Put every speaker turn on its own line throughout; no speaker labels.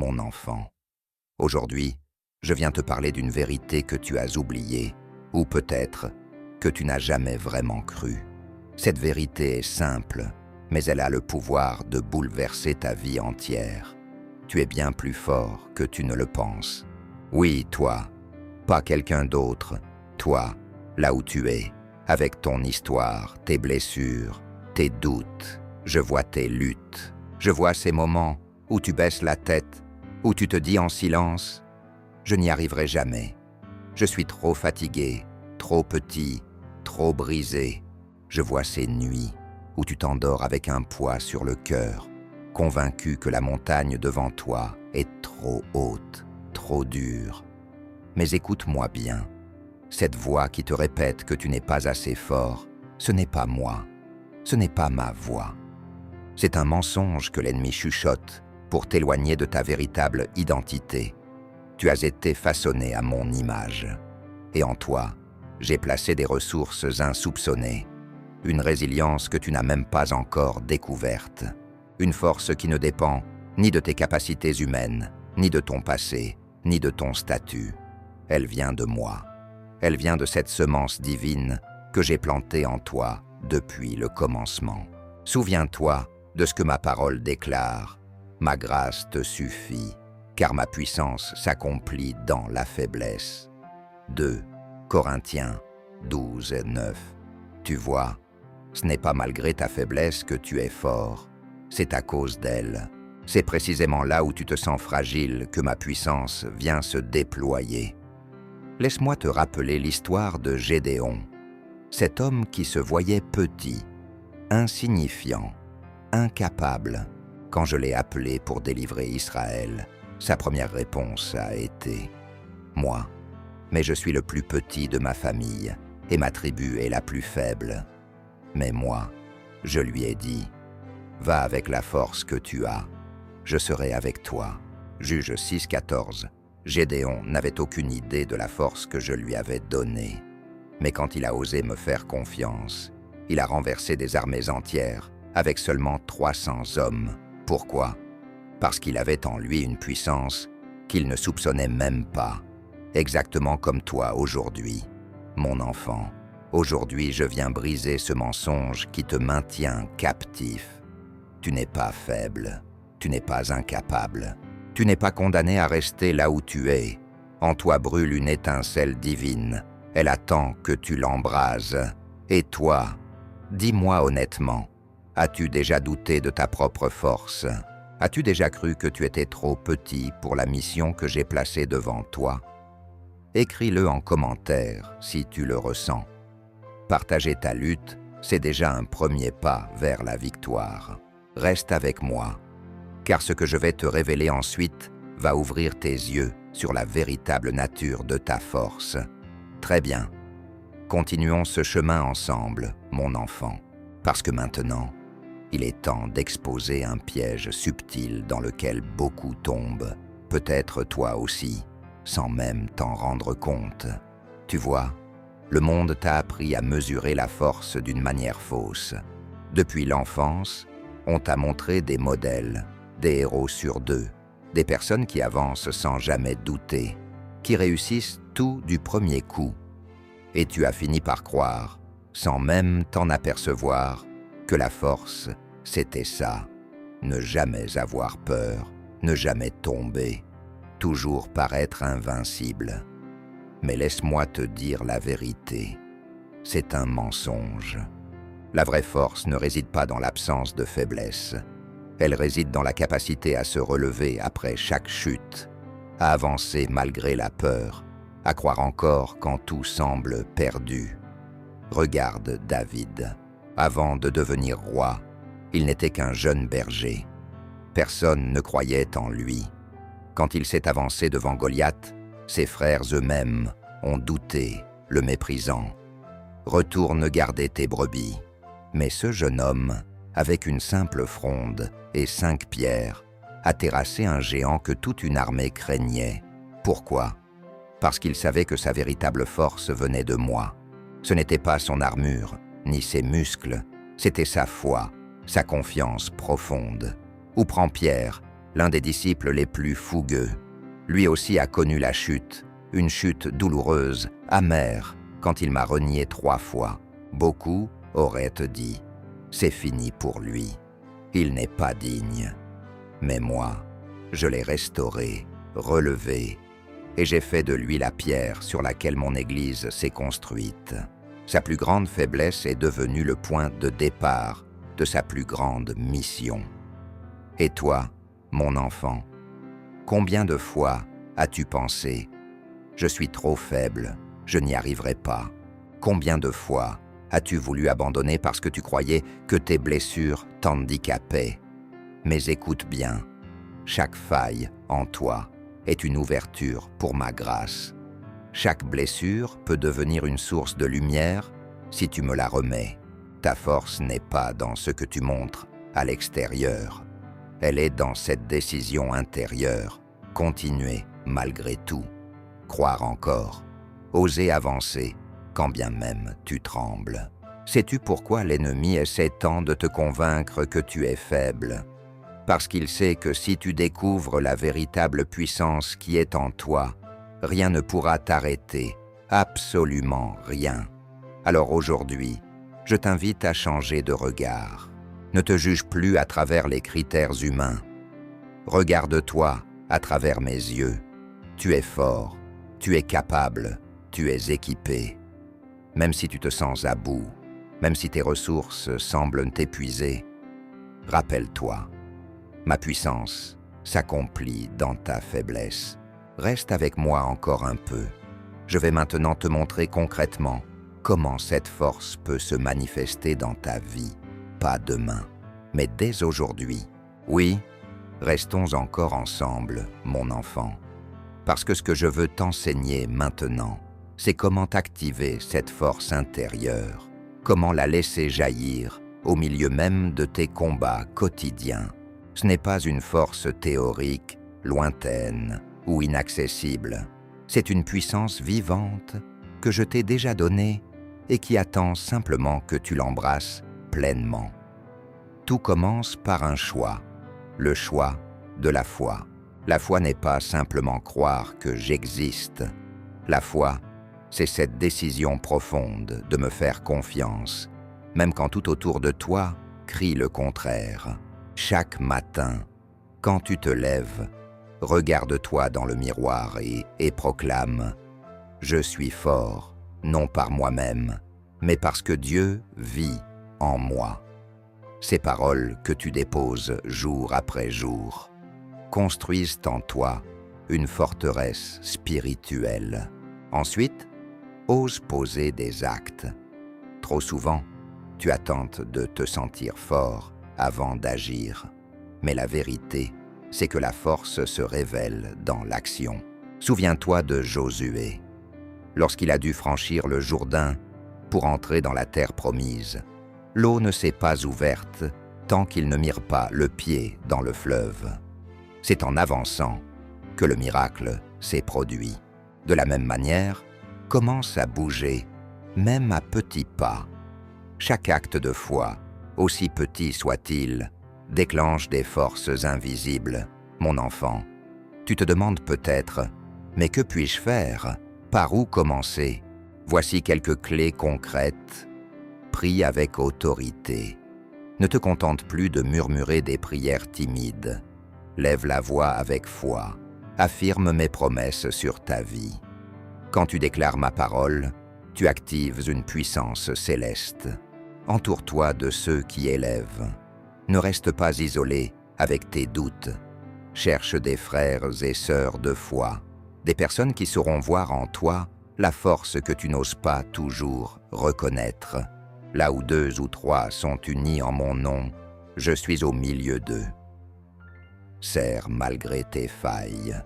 mon enfant. Aujourd'hui, je viens te parler d'une vérité que tu as oubliée, ou peut-être que tu n'as jamais vraiment cru. Cette vérité est simple, mais elle a le pouvoir de bouleverser ta vie entière. Tu es bien plus fort que tu ne le penses. Oui, toi, pas quelqu'un d'autre. Toi, là où tu es, avec ton histoire, tes blessures, tes doutes. Je vois tes luttes. Je vois ces moments où tu baisses la tête, où tu te dis en silence « Je n'y arriverai jamais. Je suis trop fatigué, trop petit, trop brisé. » Je vois ces nuits où tu t'endors avec un poids sur le cœur, convaincu que la montagne devant toi est trop haute, trop dure. Mais écoute-moi bien, cette voix qui te répète que tu n'es pas assez fort, ce n'est pas moi, ce n'est pas ma voix. C'est un mensonge que l'ennemi chuchote pour t'éloigner de ta véritable identité. Tu as été façonné à mon image. Et en toi, j'ai placé des ressources insoupçonnées. Une résilience que tu n'as même pas encore découverte. Une force qui ne dépend ni de tes capacités humaines, ni de ton passé, ni de ton statut. Elle vient de moi. Elle vient de cette semence divine que j'ai plantée en toi depuis le commencement. Souviens-toi de ce que ma parole déclare. Ma grâce te suffit, car ma puissance s'accomplit dans la faiblesse. 2 Corinthiens 12:9. Tu vois, ce n'est pas malgré ta faiblesse que tu es fort, c'est à cause d'elle. C'est précisément là où tu te sens fragile que ma puissance vient se déployer. Laisse-moi te rappeler l'histoire de Gédéon, cet homme qui se voyait petit, insignifiant, incapable. Quand je l'ai appelé pour délivrer Israël, sa première réponse a été « Moi, mais je suis le plus petit de ma famille et ma tribu est la plus faible. » Mais moi, je lui ai dit « Va avec la force que tu as, je serai avec toi. » Juge 6:14. Gédéon n'avait aucune idée de la force que je lui avais donnée. Mais quand il a osé me faire confiance, il a renversé des armées entières avec seulement 300 hommes. Pourquoi? Parce qu'il avait en lui une puissance qu'il ne soupçonnait même pas. Exactement comme toi aujourd'hui, mon enfant. Aujourd'hui, je viens briser ce mensonge qui te maintient captif. Tu n'es pas faible, tu n'es pas incapable. Tu n'es pas condamné à rester là où tu es. En toi brûle une étincelle divine. Elle attend que tu l'embrases. Et toi, dis-moi honnêtement, as-tu déjà douté de ta propre force? As-tu déjà cru que tu étais trop petit pour la mission que j'ai placée devant toi? Écris-le en commentaire si tu le ressens. Partager ta lutte, c'est déjà un premier pas vers la victoire. Reste avec moi, car ce que je vais te révéler ensuite va ouvrir tes yeux sur la véritable nature de ta force. Très bien. Continuons ce chemin ensemble, mon enfant, parce que maintenant, il est temps d'exposer un piège subtil dans lequel beaucoup tombent, peut-être toi aussi, sans même t'en rendre compte. Tu vois, le monde t'a appris à mesurer la force d'une manière fausse. Depuis l'enfance, on t'a montré des modèles, des héros sur deux, des personnes qui avancent sans jamais douter, qui réussissent tout du premier coup. Et tu as fini par croire, sans même t'en apercevoir, que la force, c'était ça, ne jamais avoir peur, ne jamais tomber, toujours paraître invincible. Mais laisse-moi te dire la vérité, c'est un mensonge. La vraie force ne réside pas dans l'absence de faiblesse, elle réside dans la capacité à se relever après chaque chute, à avancer malgré la peur, à croire encore quand tout semble perdu. Regarde David, avant de devenir roi, il n'était qu'un jeune berger. Personne ne croyait en lui. Quand il s'est avancé devant Goliath, ses frères eux-mêmes ont douté, le méprisant. Retourne garder tes brebis. Mais ce jeune homme, avec une simple fronde et 5 pierres, a terrassé un géant que toute une armée craignait. Pourquoi? Parce qu'il savait que sa véritable force venait de moi. Ce n'était pas son armure, ni ses muscles, c'était sa foi, sa confiance profonde. Ou prends Pierre, l'un des disciples les plus fougueux. Lui aussi a connu la chute, une chute douloureuse, amère, quand il m'a renié 3 fois. Beaucoup auraient dit, c'est fini pour lui, il n'est pas digne. Mais moi, je l'ai restauré, relevé, et j'ai fait de lui la pierre sur laquelle mon Église s'est construite. Sa plus grande faiblesse est devenue le point de départ de sa plus grande mission. Et toi, mon enfant, combien de fois as-tu pensé « Je suis trop faible, je n'y arriverai pas ». Combien de fois as-tu voulu abandonner parce que tu croyais que tes blessures t'handicapaient? Mais écoute bien, chaque faille en toi est une ouverture pour ma grâce. Chaque blessure peut devenir une source de lumière si tu me la remets. Ta force n'est pas dans ce que tu montres à l'extérieur. Elle est dans cette décision intérieure, continuer malgré tout, croire encore, oser avancer quand bien même tu trembles. Sais-tu pourquoi l'ennemi essaie tant de te convaincre que tu es faible? Parce qu'il sait que si tu découvres la véritable puissance qui est en toi, rien ne pourra t'arrêter, absolument rien. Alors aujourd'hui, je t'invite à changer de regard. Ne te juge plus à travers les critères humains. Regarde-toi à travers mes yeux. Tu es fort, tu es capable, tu es équipé. Même si tu te sens à bout, même si tes ressources semblent t'épuiser, rappelle-toi, ma puissance s'accomplit dans ta faiblesse. Reste avec moi encore un peu. Je vais maintenant te montrer concrètement comment cette force peut se manifester dans ta vie. Pas demain, mais dès aujourd'hui. Oui, restons encore ensemble, mon enfant. Parce que ce que je veux t'enseigner maintenant, c'est comment activer cette force intérieure, comment la laisser jaillir au milieu même de tes combats quotidiens. Ce n'est pas une force théorique, lointaine ou inaccessible. C'est une puissance vivante que je t'ai déjà donnée et qui attend simplement que tu l'embrasses pleinement. Tout commence par un choix, le choix de la foi. La foi n'est pas simplement croire que j'existe. La foi, c'est cette décision profonde de me faire confiance, même quand tout autour de toi crie le contraire. Chaque matin, quand tu te lèves, regarde-toi dans le miroir et proclame « Je suis fort, non par moi-même, mais parce que Dieu vit en moi ». Ces paroles que tu déposes jour après jour construisent en toi une forteresse spirituelle. Ensuite, ose poser des actes. Trop souvent, tu attends de te sentir fort avant d'agir. Mais la vérité, c'est que la force se révèle dans l'action. Souviens-toi de Josué. Lorsqu'il a dû franchir le Jourdain pour entrer dans la terre promise, l'eau ne s'est pas ouverte tant qu'il ne mire pas le pied dans le fleuve. C'est en avançant que le miracle s'est produit. De la même manière, commence à bouger, même à petits pas. Chaque acte de foi, aussi petit soit-il, déclenche des forces invisibles. Mon enfant, tu te demandes peut-être, mais que puis-je faire? Par où commencer? Voici quelques clés concrètes. Prie avec autorité. Ne te contente plus de murmurer des prières timides. Lève la voix avec foi. Affirme mes promesses sur ta vie. Quand tu déclares ma parole, tu actives une puissance céleste. Entoure-toi de ceux qui élèvent. Ne reste pas isolé avec tes doutes. Cherche des frères et sœurs de foi, des personnes qui sauront voir en toi la force que tu n'oses pas toujours reconnaître. Là où 2 ou 3 sont unis en mon nom, je suis au milieu d'eux. Serre malgré tes failles.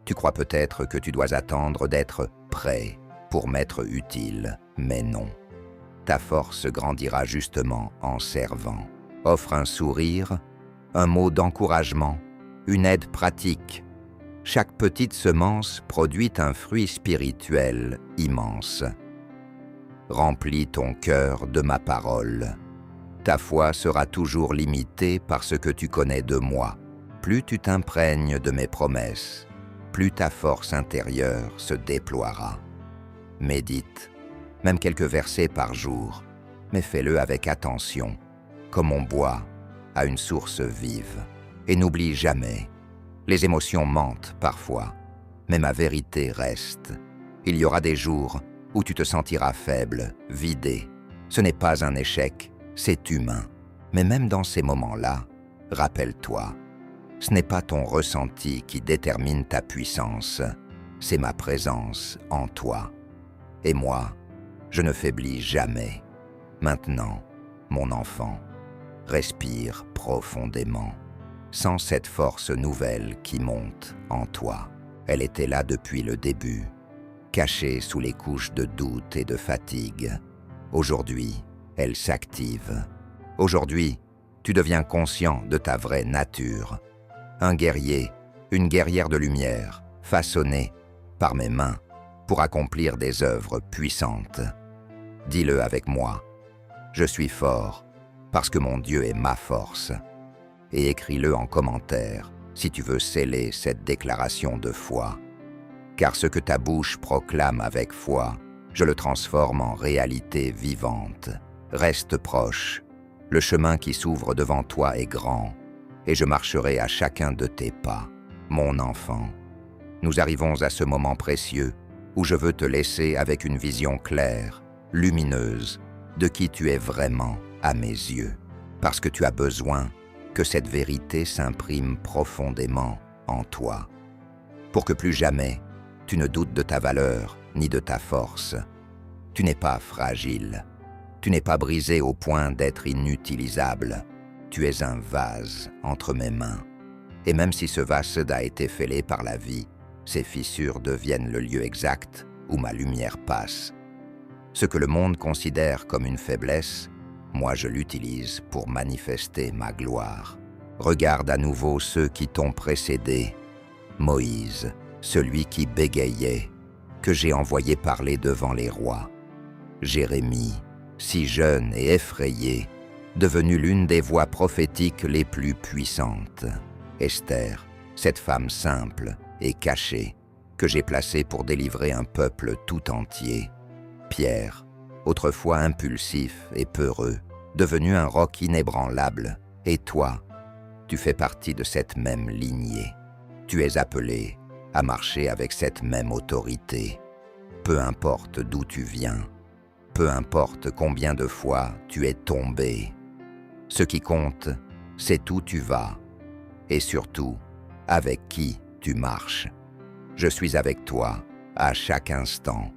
Tu crois peut-être que tu dois attendre d'être prêt pour m'être utile, mais non. Ta force grandira justement en servant. Offre un sourire, un mot d'encouragement, une aide pratique. Chaque petite semence produit un fruit spirituel immense. Remplis ton cœur de ma parole. Ta foi sera toujours limitée par ce que tu connais de moi. plus tu t'imprègnes de mes promesses, plus ta force intérieure se déploiera. Médite, même quelques versets par jour, mais fais-le avec attention, comme on boit à une source vive. Et n'oublie jamais, les émotions mentent parfois, mais ma vérité reste. Il y aura des jours où tu te sentiras faible, vidé. Ce n'est pas un échec, c'est humain. Mais même dans ces moments-là, rappelle-toi, ce n'est pas ton ressenti qui détermine ta puissance, c'est ma présence en toi. Et moi, je ne faiblis jamais. Maintenant, mon enfant, respire profondément. Sens cette force nouvelle qui monte en toi. Elle était là depuis le début, cachée sous les couches de doute et de fatigue. Aujourd'hui, elle s'active. Aujourd'hui, tu deviens conscient de ta vraie nature. Un guerrier, une guerrière de lumière, façonnée par mes mains pour accomplir des œuvres puissantes. Dis-le avec moi, je suis fort parce que mon Dieu est ma force. Et écris-le en commentaire si tu veux sceller cette déclaration de foi. Car ce que ta bouche proclame avec foi, je le transforme en réalité vivante. Reste proche. Le chemin qui s'ouvre devant toi est grand, et je marcherai à chacun de tes pas. Mon enfant, nous arrivons à ce moment précieux où je veux te laisser avec une vision claire, lumineuse, de qui tu es vraiment à mes yeux, parce que tu as besoin que cette vérité s'imprime profondément en toi, pour que plus jamais tu ne doutes de ta valeur ni de ta force. Tu n'es pas fragile, tu n'es pas brisé au point d'être inutilisable, tu es un vase entre mes mains. Et même si ce vase a été fêlé par la vie, ses fissures deviennent le lieu exact où ma lumière passe. Ce que le monde considère comme une faiblesse, moi je l'utilise pour manifester ma gloire. Regarde à nouveau ceux qui t'ont précédé. Moïse, celui qui bégayait, que j'ai envoyé parler devant les rois. Jérémie, si jeune et effrayé, devenu l'une des voix prophétiques les plus puissantes. Esther, cette femme simple et cachée, que j'ai placée pour délivrer un peuple tout entier. Pierre, autrefois impulsif et peureux, devenu un roc inébranlable, et toi, tu fais partie de cette même lignée. Tu es appelé à marcher avec cette même autorité. Peu importe d'où tu viens, peu importe combien de fois tu es tombé. Ce qui compte, c'est où tu vas, et surtout, avec qui tu marches. Je suis avec toi à chaque instant.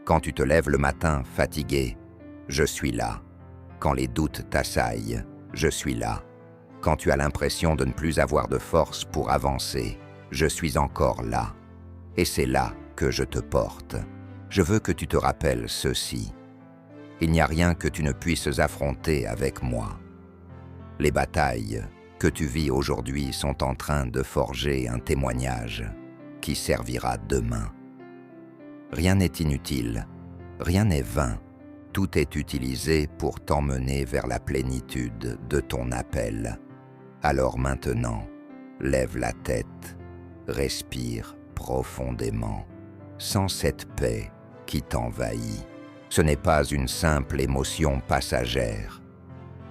Quand tu te lèves le matin fatigué, je suis là. Quand les doutes t'assaillent, je suis là. Quand tu as l'impression de ne plus avoir de force pour avancer, je suis encore là. Et c'est là que je te porte. Je veux que tu te rappelles ceci. Il n'y a rien que tu ne puisses affronter avec moi. Les batailles que tu vis aujourd'hui sont en train de forger un témoignage qui servira demain. Rien n'est inutile, rien n'est vain. Tout est utilisé pour t'emmener vers la plénitude de ton appel. Alors maintenant, lève la tête, respire profondément, sens cette paix qui t'envahit. Ce n'est pas une simple émotion passagère,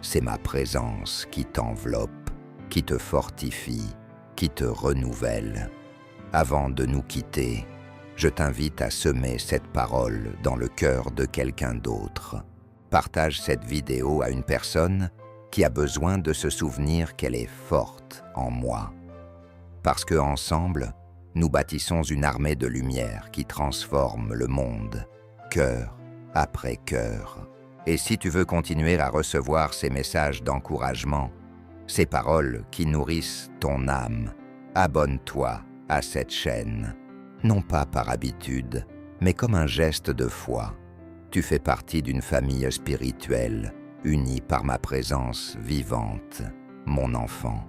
c'est ma présence qui t'enveloppe, qui te fortifie, qui te renouvelle. Avant de nous quitter, je t'invite à semer cette parole dans le cœur de quelqu'un d'autre. Partage cette vidéo à une personne qui a besoin de se souvenir qu'elle est forte en moi. Parce que ensemble, nous bâtissons une armée de lumière qui transforme le monde, cœur après cœur. Et si tu veux continuer à recevoir ces messages d'encouragement, ces paroles qui nourrissent ton âme, abonne-toi à cette chaîne. Non pas par habitude, mais comme un geste de foi. Tu fais partie d'une famille spirituelle, unie par ma présence vivante, mon enfant.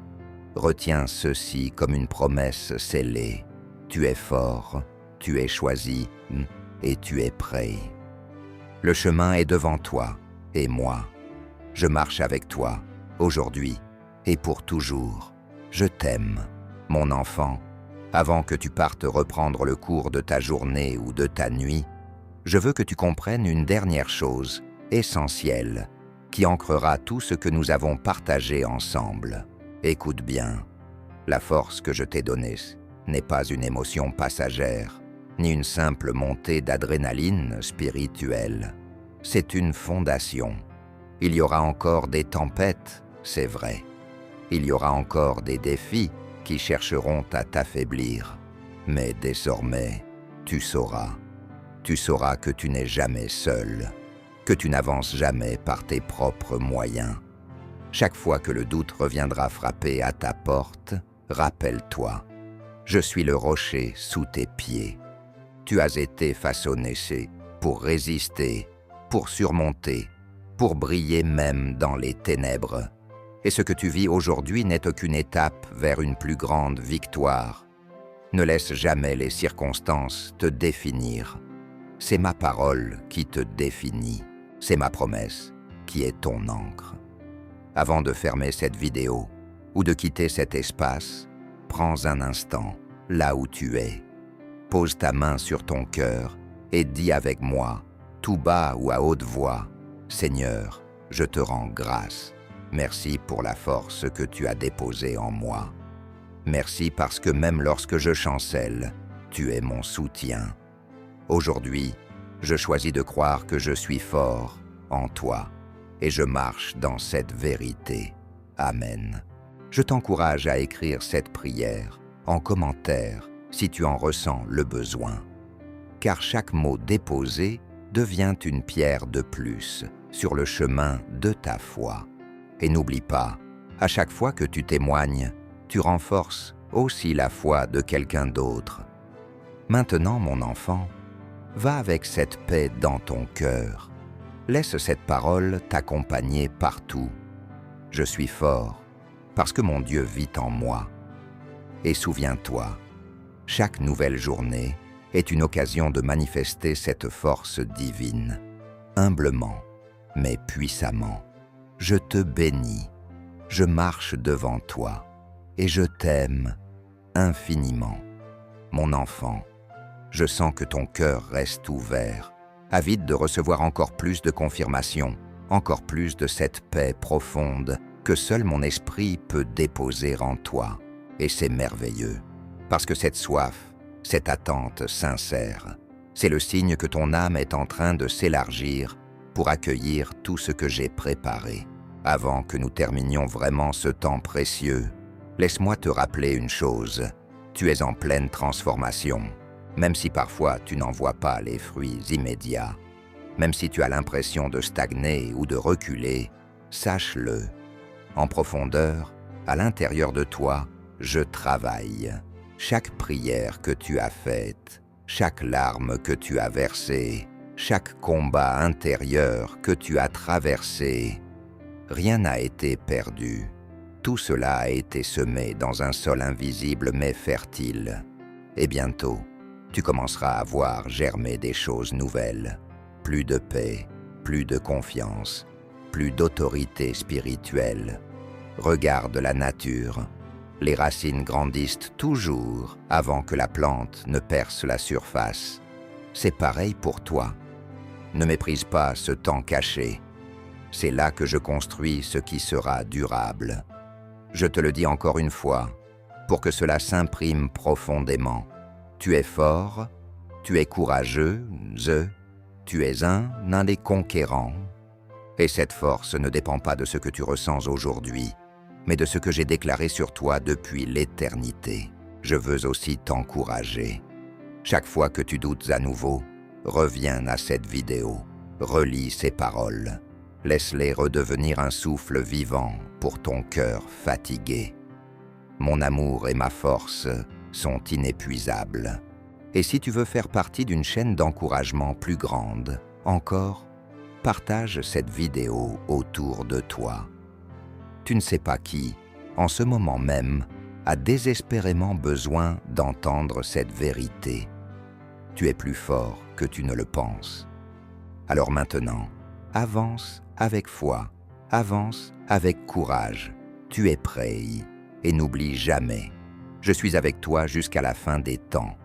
Retiens ceci comme une promesse scellée. Tu es fort, tu es choisi et tu es prêt. Le chemin est devant toi et moi. Je marche avec toi, aujourd'hui et pour toujours. Je t'aime, mon enfant. Avant que tu partes reprendre le cours de ta journée ou de ta nuit, je veux que tu comprennes une dernière chose, essentielle, qui ancrera tout ce que nous avons partagé ensemble. Écoute bien, la force que je t'ai donnée n'est pas une émotion passagère, ni une simple montée d'adrénaline spirituelle. C'est une fondation. Il y aura encore des tempêtes, c'est vrai. Il y aura encore des défis qui chercheront à t'affaiblir. Mais désormais, tu sauras que tu n'es jamais seul, que tu n'avances jamais par tes propres moyens. Chaque fois que le doute reviendra frapper à ta porte, rappelle-toi, je suis le rocher sous tes pieds. Tu as été façonné pour résister, pour surmonter, pour briller même dans les ténèbres. Et ce que tu vis aujourd'hui n'est aucune étape vers une plus grande victoire. Ne laisse jamais les circonstances te définir. C'est ma parole qui te définit. C'est ma promesse qui est ton encre. Avant de fermer cette vidéo ou de quitter cet espace, prends un instant là où tu es. Pose ta main sur ton cœur et dis avec moi, tout bas ou à haute voix, « Seigneur, je te rends grâce. Merci pour la force que tu as déposée en moi. Merci parce que même lorsque je chancelle, tu es mon soutien. Aujourd'hui, je choisis de croire que je suis fort en toi et je marche dans cette vérité. Amen. Je t'encourage à écrire cette prière en commentaire si tu en ressens le besoin. Car chaque mot déposé devient une pierre de plus sur le chemin de ta foi. Et n'oublie pas, à chaque fois que tu témoignes, tu renforces aussi la foi de quelqu'un d'autre. Maintenant, mon enfant, va avec cette paix dans ton cœur. Laisse cette parole t'accompagner partout. Je suis fort parce que mon Dieu vit en moi. Et souviens-toi, chaque nouvelle journée est une occasion de manifester cette force divine, humblement, mais puissamment. Je te bénis, je marche devant toi, et je t'aime infiniment. Mon enfant, je sens que ton cœur reste ouvert, avide de recevoir encore plus de confirmation, encore plus de cette paix profonde que seul mon esprit peut déposer en toi. Et c'est merveilleux, parce que cette soif, cette attente sincère, c'est le signe que ton âme est en train de s'élargir pour accueillir tout ce que j'ai préparé. Avant que nous terminions vraiment ce temps précieux, laisse-moi te rappeler une chose. Tu es en pleine transformation, même si parfois tu n'en vois pas les fruits immédiats. Même si tu as l'impression de stagner ou de reculer, sache-le. En profondeur, à l'intérieur de toi, je travaille. Chaque prière que tu as faite, chaque larme que tu as versée, chaque combat intérieur que tu as traversé, rien n'a été perdu. Tout cela a été semé dans un sol invisible mais fertile. Et bientôt, tu commenceras à voir germer des choses nouvelles. Plus de paix, plus de confiance, plus d'autorité spirituelle. Regarde la nature. Les racines grandissent toujours avant que la plante ne perce la surface. C'est pareil pour toi. Ne méprise pas ce temps caché. C'est là que je construis ce qui sera durable. Je te le dis encore une fois, pour que cela s'imprime profondément. Tu es fort, tu es courageux, tu es un des conquérants. Et cette force ne dépend pas de ce que tu ressens aujourd'hui, mais de ce que j'ai déclaré sur toi depuis l'éternité. Je veux aussi t'encourager. Chaque fois que tu doutes à nouveau, reviens à cette vidéo, relis ces paroles. Laisse-les redevenir un souffle vivant pour ton cœur fatigué. Mon amour et ma force sont inépuisables. Et si tu veux faire partie d'une chaîne d'encouragement plus grande, encore, partage cette vidéo autour de toi. Tu ne sais pas qui, en ce moment même, a désespérément besoin d'entendre cette vérité. Tu es plus fort que tu ne le penses. Alors maintenant, avance avec foi, avance avec courage. Tu es prêt. Et n'oublie jamais, je suis avec toi jusqu'à la fin des temps.